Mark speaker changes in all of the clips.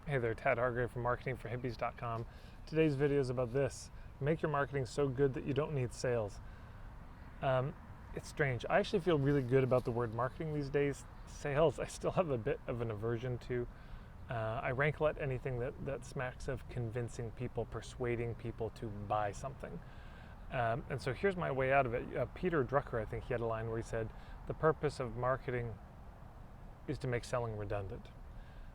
Speaker 1: Hey there, Tad Hargrave from marketingforhippies.com. Today's video is about this. Make your marketing so good that you don't need sales. It's strange. I actually feel really good about the word marketing these days. Sales, I still have a bit of an aversion to. I rankle at anything that smacks of convincing people, persuading people to buy something. And so here's my way out of it. Peter Drucker, I think he had a line where he said, the purpose of marketing is to make selling redundant.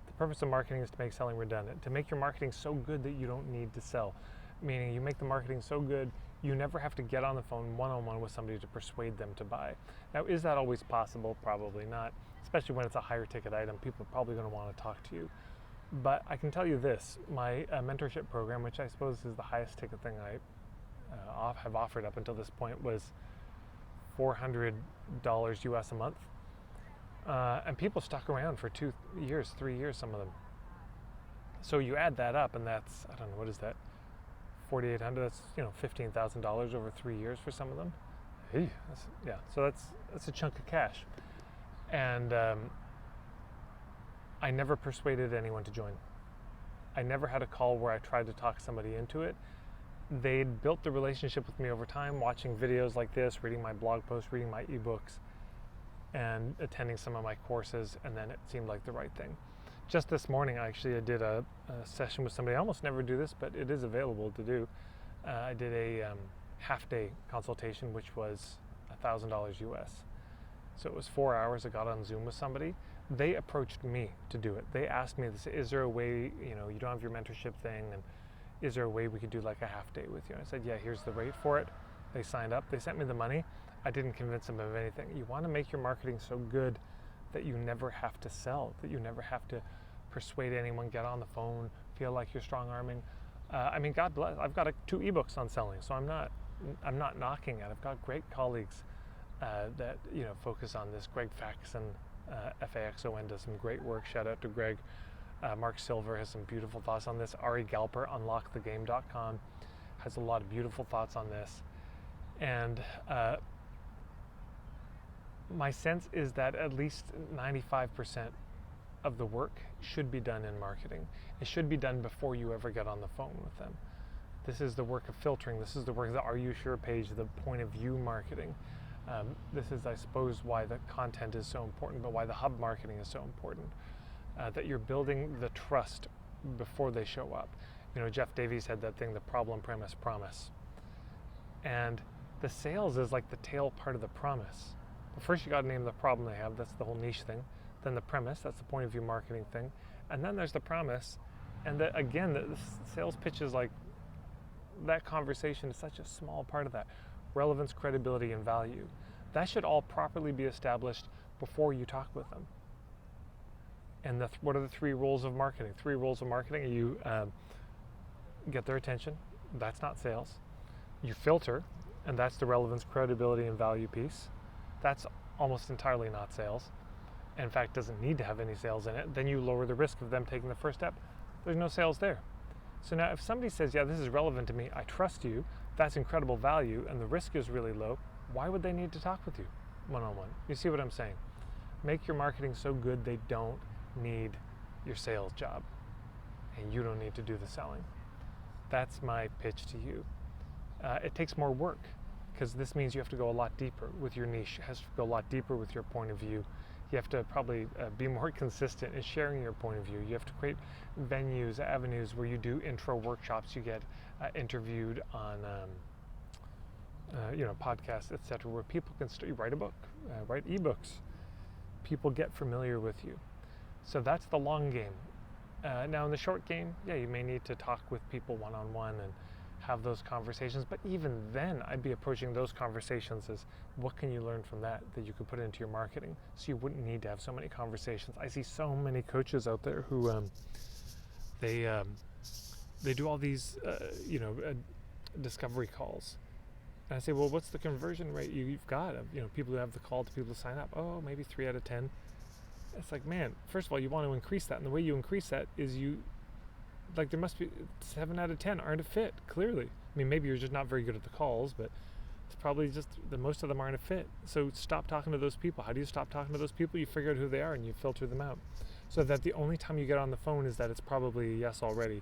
Speaker 1: The purpose of marketing is to make selling redundant, to make your marketing so good that you don't need to sell. Meaning you make the marketing so good, you never have to get on the phone one-on-one with somebody to persuade them to buy. Now, is that always possible? Probably not, especially when it's a higher ticket item. People are probably going to want to talk to you. But I can tell you this, my mentorship program, which I suppose is the highest ticket thing I have offered up until this point, was $400 US a month. And people stuck around for 2 years, 3 years, some of them. So you add that up, and that's, I don't know, what is that? 4,800. That's $15,000 over 3 years for some of them. Hey, so that's a chunk of cash. And I never persuaded anyone to join. I never had a call where I tried to talk somebody into it. They'd built the relationship with me over time, watching videos like this, reading my blog posts, reading my ebooks, and attending some of my courses, and then it seemed like the right thing. Just this morning, I did a session with somebody. I almost never do this, but it is available to do. I did a half-day consultation, which was $1,000 US. So it was 4 hours. I got on Zoom with somebody. They approached me to do it. They asked me, is there a way, you don't have your mentorship thing, and is there a way we could do like a half day with you? And I said, yeah, here's the rate for it. They signed up. They sent me the money. I didn't convince them of anything. You want to make your marketing so good that you never have to sell, that you never have to persuade anyone, get on the phone, feel like you're strong arming. God bless. I've got 2 ebooks on selling, so I'm not knocking it. I've got great colleagues that focus on this. Greg Faxon, FAXON, does some great work. Shout out to Greg. Mark Silver has some beautiful thoughts on this. Ari Galper, unlockthegame.com, has a lot of beautiful thoughts on this. And my sense is that at least 95% of the work should be done in marketing. It should be done before you ever get on the phone with them. This is the work of filtering. This is the work of the Are You Sure page, the point of view marketing. This is, I suppose, why the content is so important, but why the hub marketing is so important. That you're building the trust before they show up. Jeff Davies had that thing, the problem, premise, promise. And the sales is like the tail part of the promise. But first you got to name the problem they have. That's the whole niche thing. Then the premise, that's the point of view marketing thing. And then there's the promise. And the sales pitch is like, that conversation is such a small part of that. Relevance, credibility, and value. That should all properly be established before you talk with them. And what are the 3 rules of marketing? 3 rules of marketing. You get their attention. That's not sales. You filter, and that's the relevance, credibility, and value piece. That's almost entirely not sales. In fact, doesn't need to have any sales in it. Then you lower the risk of them taking the first step. There's no sales there. So now if somebody says, yeah, this is relevant to me, I trust you, that's incredible value, and the risk is really low, why would they need to talk with you one-on-one? You see what I'm saying? Make your marketing so good they don't need your sales job, and you don't need to do the selling. That's my pitch to you. It takes more work, because this means you have to go a lot deeper with your niche. It has to go a lot deeper with your point of view. You have to probably be more consistent in sharing your point of view. You have to create venues, avenues where you do intro workshops. You get interviewed on podcasts, etc., where people can write a book, write ebooks. People get familiar with you. So that's the long game. Now in the short game, yeah, you may need to talk with people one-on-one and have those conversations, but even then I'd be approaching those conversations as, what can you learn from that you could put into your marketing, so you wouldn't need to have so many conversations. I see so many coaches out there who they do all these discovery calls, and I say, well, what's the conversion rate you've got of people who have the call to people who sign up? Oh, maybe 3 out of 10. It's like, man, first of all, you want to increase that, and the way you increase that is there must be 7 out of 10 aren't a fit, clearly. I mean, maybe you're just not very good at the calls, but it's probably just most of them aren't a fit. So stop talking to those people. How do you stop talking to those people? You figure out who they are and you filter them out. so that the only time you get on the phone is that it's probably a yes already.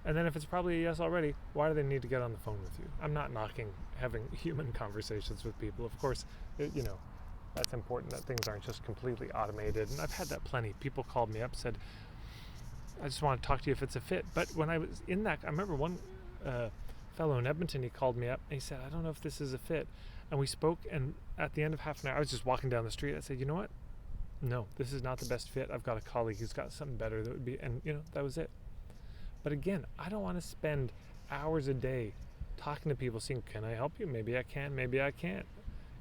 Speaker 1: And then if it's probably a yes already, why do they need to get on the phone with you? I'm not knocking having human conversations with people. Of course, that's important, that things aren't just completely automated. And I've had that plenty. People called me up, said, I just want to talk to you if it's a fit. But when I was in that, I remember one fellow in Edmonton, he called me up and he said, I don't know if this is a fit. And we spoke, and at the end of half an hour, I was just walking down the street. I said, you know what? No, this is not the best fit. I've got a colleague who's got something better that would be, and that was it. But again, I don't want to spend hours a day talking to people, saying, can I help you? Maybe I can, maybe I can't.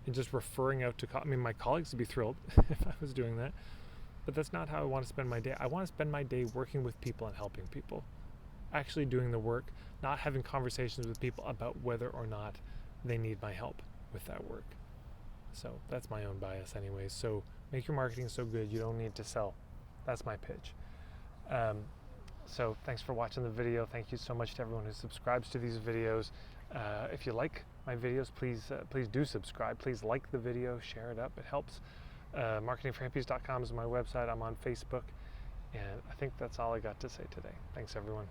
Speaker 1: And just referring out to, my colleagues would be thrilled if I was doing that. But that's not how I want to spend my day. I want to spend my day working with people and helping people. Actually doing the work, not having conversations with people about whether or not they need my help with that work. So that's my own bias anyways. So make your marketing so good you don't need to sell. That's my pitch. So thanks for watching the video. Thank you so much to everyone who subscribes to these videos. If you like my videos, please do subscribe. Please like the video, share it up. It helps. Marketingforhippies.com is my website. I'm on Facebook. And I think that's all I got to say today. Thanks, everyone.